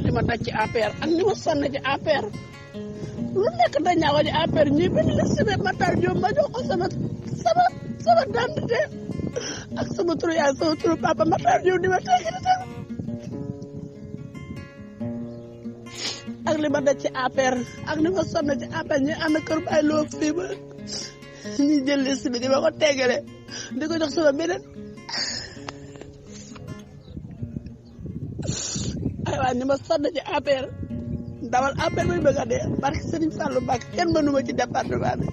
li ma daj ci APR ak li ma sonn ci APR lu nekk dañ naa ko ci APR ñuy bind liste bi Matar Diop ma jox ko sama identité ak sama turu yaay sama turu papa Matar Diop di ma teggi di teg ak li ma daj ci APR ak li ma sonn ci APR ñi ànd kër Baye Lo fii ba ñu jël liste bi di ma ko teggale di ko jox sama beneen ay waa ñi ma sonn ci APR dawal APR bay bëgg a dee barke Serigne Fallou Mbacke kenn mënuma ci département bi